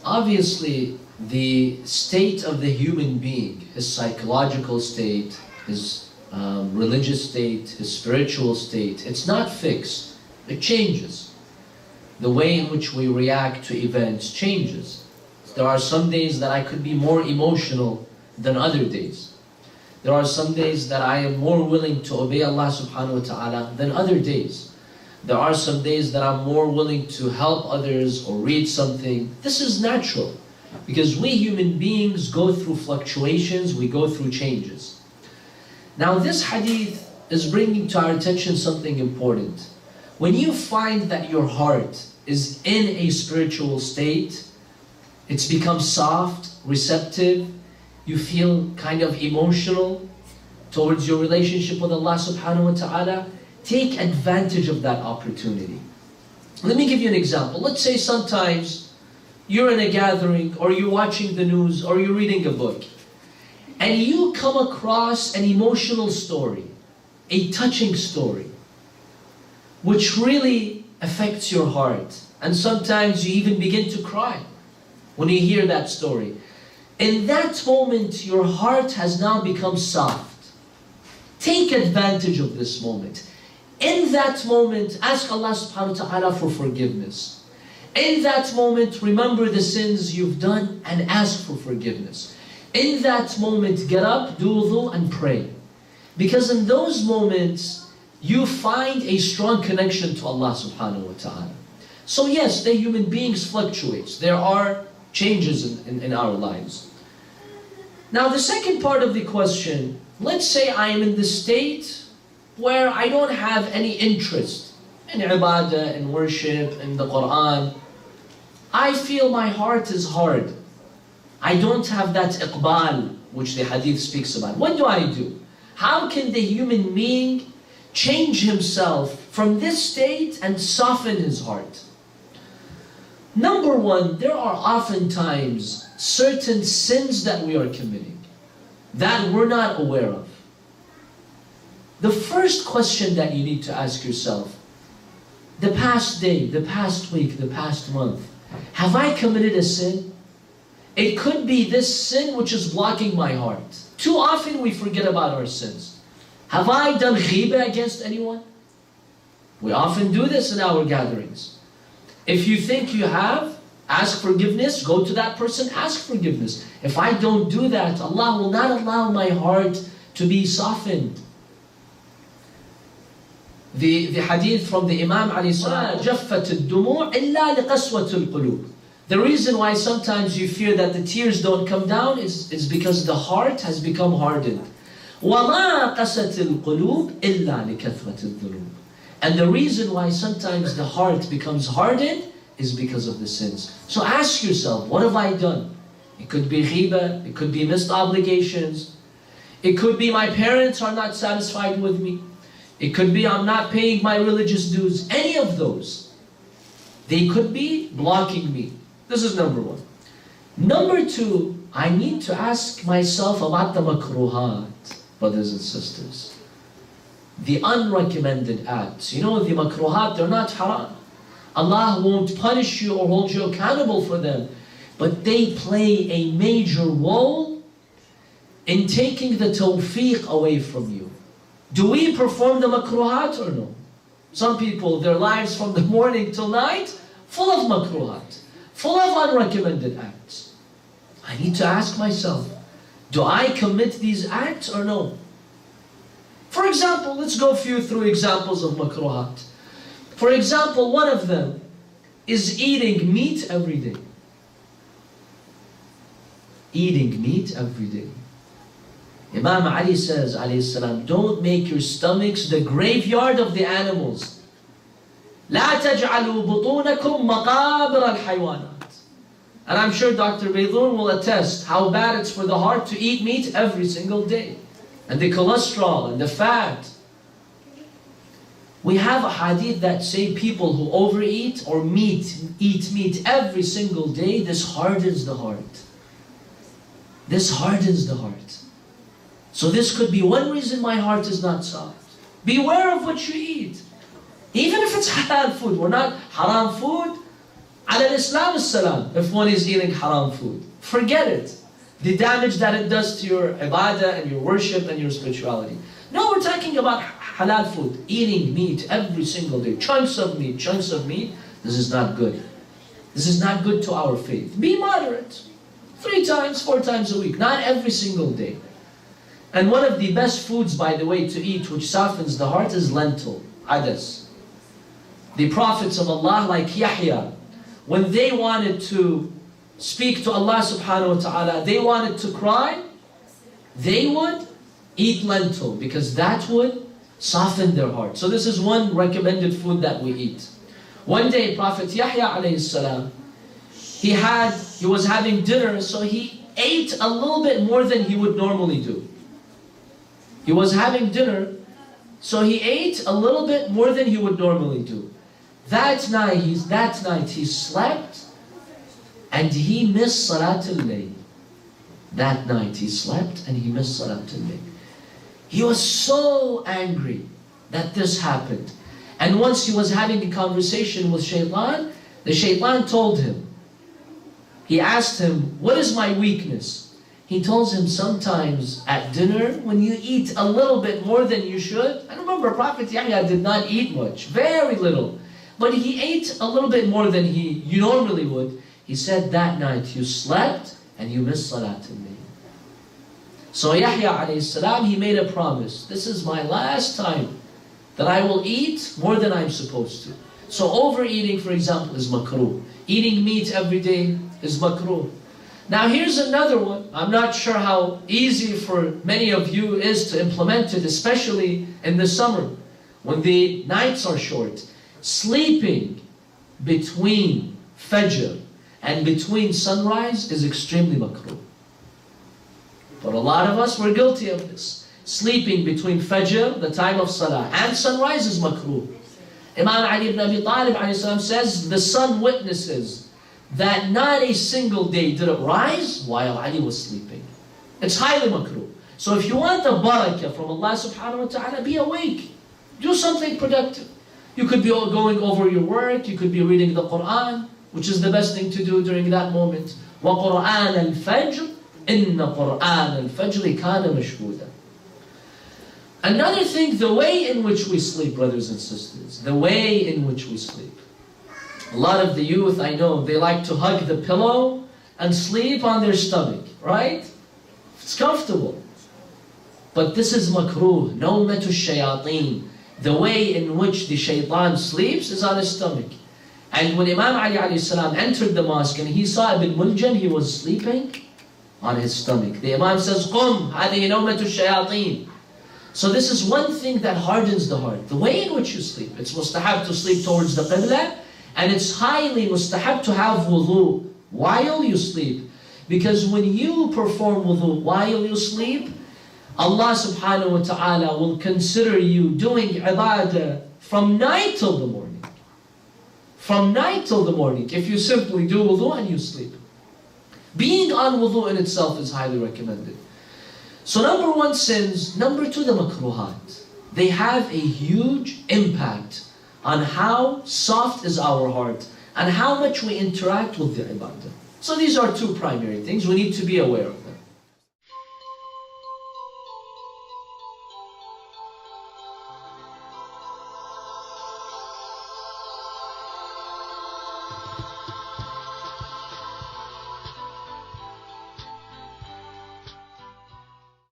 Obviously, the state of the human being, his psychological state, his religious state, his spiritual state, it's not fixed. It changes. The way in which we react to events changes. There are some days that I could be more emotional than other days. There are some days that I am more willing to obey Allah subhanahu wa ta'ala than other days. There are some days that I'm more willing to help others or read something. This is natural, because we human beings go through fluctuations, we go through changes. Now this hadith is bringing to our attention something important. When you find that your heart is in a spiritual state, it's become soft, receptive, you feel kind of emotional towards your relationship with Allah subhanahu wa ta'ala, take advantage of that opportunity. Let me give you an example. Let's say sometimes you're in a gathering, or you're watching the news, or you're reading a book, and you come across an emotional story, a touching story, which really affects your heart. And sometimes you even begin to cry when you hear that story. In that moment, your heart has now become soft. Take advantage of this moment. In that moment, ask Allah subhanahu wa ta'ala for forgiveness. In that moment, remember the sins you've done and ask for forgiveness. In that moment, get up, do wudu and pray. Because in those moments, you find a strong connection to Allah subhanahu wa ta'ala. So yes, the human beings fluctuates. There are changes in our lives. Now the second part of the question, let's say I am in the state where I don't have any interest in ibadah, in worship, in the Quran. I feel my heart is hard. I don't have that iqbal, which the hadith speaks about. What do? How can the human being change himself from this state and soften his heart? Number one, there are oftentimes certain sins that we are committing that we're not aware of. The first question that you need to ask yourself, the past day, the past week, the past month, have I committed a sin? It could be this sin which is blocking my heart. Too often we forget about our sins. Have I done ghibah against anyone? We often do this in our gatherings. If you think you have, ask forgiveness, go to that person, ask forgiveness. If I don't do that, Allah will not allow my heart to be softened. The hadith from the Imam alayhi salam, جَفَّتِ الدُّمُوعِ إِلَّا لِقَسْوَةِ الْقُلُوبِ. The reason why sometimes you fear that the tears don't come down is because the heart has become hardened. وَمَا قَسَتِ الْقُلُوبِ إِلَّا لِكَثْرَةِ الذُّنُوبِ. And the reason why sometimes the heart becomes hardened is because of the sins. So ask yourself, what have I done? It could be ghibah, it could be missed obligations, it could be my parents are not satisfied with me, it could be I'm not paying my religious dues. Any of those, they could be blocking me. This is number one. Number two, I need to ask myself about the makruhat, brothers and sisters. The unrecommended acts. You know, the makruhat, they're not haram. Allah won't punish you or hold you accountable for them. But they play a major role in taking the tawfiq away from you. Do we perform the makruhat or no? Some people, their lives from the morning till night, full of makruhat, full of unrecommended acts. I need to ask myself, do I commit these acts or no? For example, let's go through examples of makruhat. For example, one of them is eating meat every day. Eating meat every day. Imam Ali says, alayhi salam, don't make your stomachs the graveyard of the animals. لا تجعلوا بطونكم مقابر الحيوانات. And I'm sure Dr. Baydoun will attest how bad it's for the heart to eat meat every single day. And the cholesterol and the fat. We have a hadith that say people who overeat or eat meat every single day, this hardens the heart. This hardens the heart. So this could be one reason my heart is not soft. Beware of what you eat. Even if it's halal food, we're not haram food. Al-Islam salam, if one is eating haram food. Forget it. The damage that it does to your ibadah and your worship and your spirituality. No, we're talking about halal food. Eating meat every single day. Chunks of meat, chunks of meat. This is not good. This is not good to our faith. Be moderate. 3 times, 4 times a week. Not every single day. And one of the best foods, by the way, to eat, which softens the heart, is lentil, adas. The prophets of Allah, like Yahya, when they wanted to speak to Allah subhanahu wa ta'ala, they wanted to cry, they would eat lentil, because that would soften their heart. So this is one recommended food that we eat. One day, Prophet Yahya alayhi salam, he was having dinner, so he ate a little bit more than he would normally do. He was having dinner, so he ate a little bit more than he would normally do. That night he slept, and he missed Salat al-Layl. That night he slept, and he missed Salat al-Layl. He was so angry that this happened. And once he was having a conversation with Shaitan, the Shaitan told him, he asked him, what is my weakness? He tells him, sometimes at dinner, when you eat a little bit more than you should, and remember, Prophet Yahya did not eat much, very little, but he ate a little bit more than you normally would. He said that night you slept and you missed Salat al-Layl. So Yahya alayhi salam, he made a promise. This is my last time that I will eat more than I'm supposed to. So overeating, for example, is makruh. Eating meat every day is makruh. Now here's another one. I'm not sure how easy for many of you is to implement it, especially in the summer when the nights are short. Sleeping between Fajr and between sunrise is extremely makruh. But a lot of us, we're guilty of this. Sleeping between Fajr, the time of Salah, and sunrise is makruh. Imam Ali ibn Abi Talib says, the sun witnesses that not a single day did it rise while Ali was sleeping. It's highly makruh. So if you want the barakah from Allah subhanahu wa ta'ala, be awake. Do something productive. You could be going over your work, you could be reading the Quran, which is the best thing to do during that moment. وَقُرْآنَ الْفَجْرِ إِنَّ قُرْآنَ الْفَجْرِ كَانَ مَشْهُودًا. Another thing, the way in which we sleep, brothers and sisters, the way in which we sleep. A lot of the youth, I know, they like to hug the pillow and sleep on their stomach, right? It's comfortable. But this is makruh, nawmatu shayateen. The way in which the shaitan sleeps is on his stomach. And when Imam Ali alayhi salam entered the mosque and he saw Ibn Muljan, he was sleeping on his stomach. The Imam says, Qum, hadihi nawmatu shayateen. So this is one thing that hardens the heart. The way in which you sleep. It's mustahab to sleep towards the qibla, and it's highly mustahab to have wudu while you sleep. Because when you perform wudu while you sleep, Allah subhanahu wa ta'ala will consider you doing ibadah from night till the morning. From night till the morning, if you simply do wudu and you sleep. Being on wudu in itself is highly recommended. So number 1, sins. Number 2, the makruhat. They have a huge impact on how soft is our heart and how much we interact with the ibadah. So these are 2 primary things we need to be aware of.